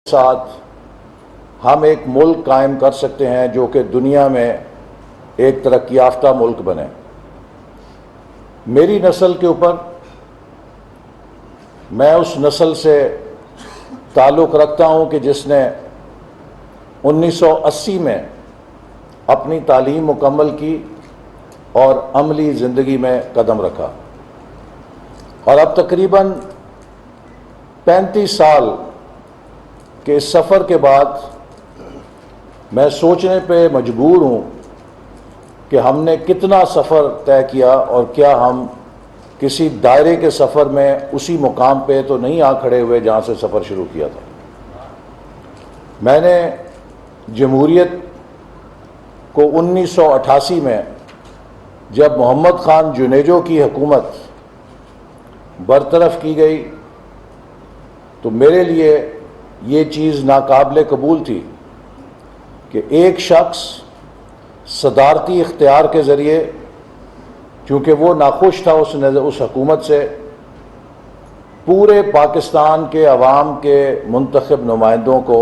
ساتھ ہم ایک ملک قائم کر سکتے ہیں جو کہ دنیا میں ایک ترقی یافتہ ملک بنے۔ میری نسل کے اوپر، میں اس نسل سے تعلق رکھتا ہوں کہ جس نے 1980 میں اپنی تعلیم مکمل کی اور عملی زندگی میں قدم رکھا، اور اب تقریباً 35 سال کے سفر کے بعد میں سوچنے پہ مجبور ہوں کہ ہم نے کتنا سفر طے کیا اور کیا ہم کسی دائرے کے سفر میں اسی مقام پہ تو نہیں آ کھڑے ہوئے جہاں سے سفر شروع کیا تھا۔ میں نے جمہوریت کو 1988 میں جب محمد خان جنیجو کی حکومت برطرف کی گئی تو میرے لیے یہ چیز ناقابل قبول تھی کہ ایک شخص صدارتی اختیار کے ذریعے، چونکہ وہ ناخوش تھا اس حکومت سے، پورے پاکستان کے عوام کے منتخب نمائندوں کو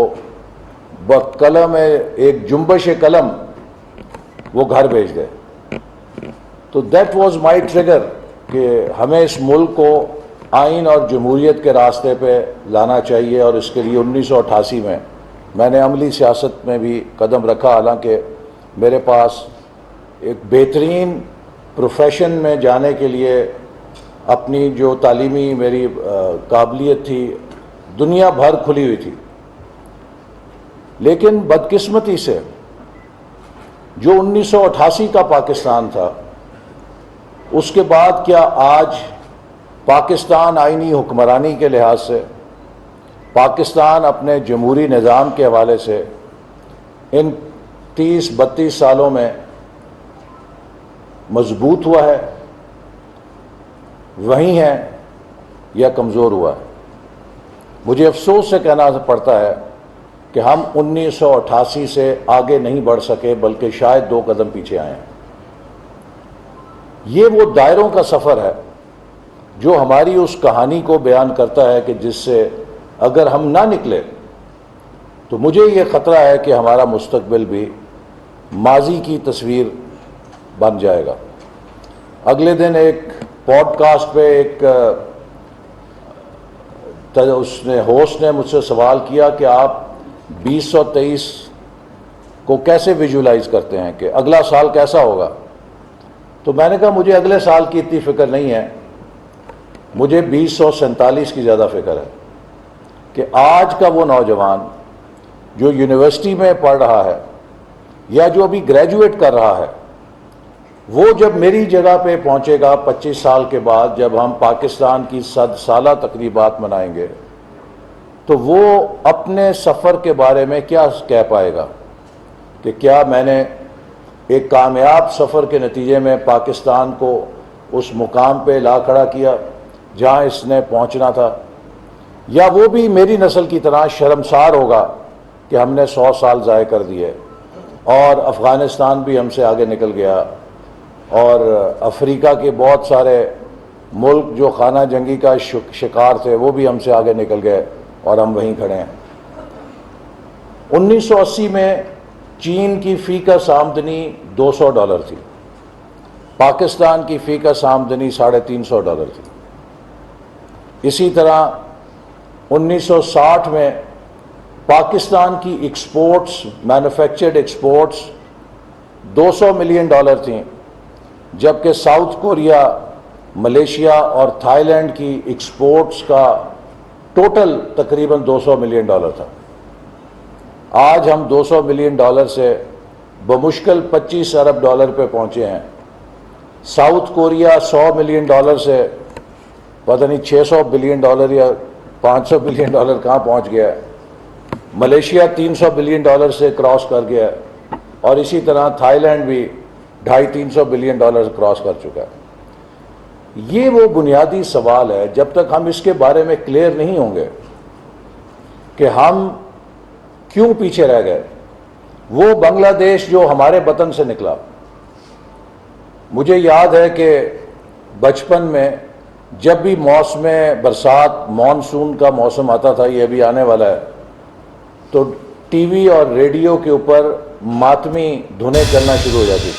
بقلم ایک جنبش قلم وہ گھر بھیج دے۔ تو دیٹ واز مائی ٹریگر کہ ہمیں اس ملک کو آئین اور جمہوریت کے راستے پہ لانا چاہیے، اور اس کے لیے 1988 میں نے عملی سیاست میں بھی قدم رکھا، حالانکہ میرے پاس ایک بہترین پروفیشن میں جانے کے لیے اپنی جو تعلیمی میری قابلیت تھی دنیا بھر کھلی ہوئی تھی، لیکن بدقسمتی سے جو 1988 کا پاکستان تھا، اس کے بعد کیا آج پاکستان آئینی حکمرانی کے لحاظ سے، پاکستان اپنے جمہوری نظام کے حوالے سے ان 30-32 سالوں میں مضبوط ہوا ہے، وہیں ہے، یا کمزور ہوا ہے؟ مجھے افسوس سے کہنا پڑتا ہے کہ ہم 1988 سے آگے نہیں بڑھ سکے، بلکہ شاید 2 قدم پیچھے آئے ہیں۔ یہ وہ دائروں کا سفر ہے جو ہماری اس کہانی کو بیان کرتا ہے کہ جس سے اگر ہم نہ نکلے تو مجھے یہ خطرہ ہے کہ ہمارا مستقبل بھی ماضی کی تصویر بن جائے گا۔ اگلے دن ایک پوڈ کاسٹ پہ ہوسٹ نے مجھ سے سوال کیا کہ آپ 2023 کو کیسے ویژولائز کرتے ہیں، کہ اگلا سال کیسا ہوگا؟ تو میں نے کہا مجھے اگلے سال کی اتنی فکر نہیں ہے، مجھے 2047 کی زیادہ فکر ہے کہ آج کا وہ نوجوان جو یونیورسٹی میں پڑھ رہا ہے یا جو ابھی گریجویٹ کر رہا ہے، وہ جب میری جگہ پہ پہنچے گا 25 سال کے بعد، جب ہم پاکستان کی 100 سالہ تقریبات منائیں گے، تو وہ اپنے سفر کے بارے میں کیا کہہ پائے گا کہ کیا میں نے ایک کامیاب سفر کے نتیجے میں پاکستان کو اس مقام پہ لا کھڑا کیا جہاں اس نے پہنچنا تھا، یا وہ بھی میری نسل کی طرح شرمسار ہوگا کہ ہم نے 100 سال ضائع کر دیے اور افغانستان بھی ہم سے آگے نکل گیا، اور افریقہ کے بہت سارے ملک جو خانہ جنگی کا شکار تھے وہ بھی ہم سے آگے نکل گئے اور ہم وہیں کھڑے ہیں۔ 1980 میں چین کی فی کس آمدنی $200 تھی، پاکستان کی فی کس آمدنی $350 تھی۔ اسی طرح 1960 میں پاکستان کی ایکسپورٹس، مینوفیکچرڈ ایکسپورٹس $200 ملین تھیں، جبکہ ساؤتھ کوریا، ملیشیا اور تھائی لینڈ کی ایکسپورٹس کا ٹوٹل تقریباً $200 ملین تھا۔ آج ہم $200 ملین سے بمشکل $25 ارب پہ پہنچے ہیں۔ ساؤتھ کوریا $100 ملین سے پتہ نہیں $600 بلین یا $500 بلین کہاں پہنچ گیا ہے۔ ملیشیا $300 بلین سے کراس کر گیا ہے، اور اسی طرح تھائی لینڈ بھی $250-300 بلین کراس کر چکا ہے۔ یہ وہ بنیادی سوال ہے، جب تک ہم اس کے بارے میں کلیئر نہیں ہوں گے کہ ہم کیوں پیچھے رہ گئے۔ وہ بنگلہ دیش جو ہمارے وطن سے نکلا، مجھے یاد ہے کہ بچپن میں جب بھی موسم برسات، مانسون کا موسم آتا تھا، یہ ابھی آنے والا ہے، تو ٹی وی اور ریڈیو کے اوپر ماتمی دھنیں چلنا شروع ہو جاتی.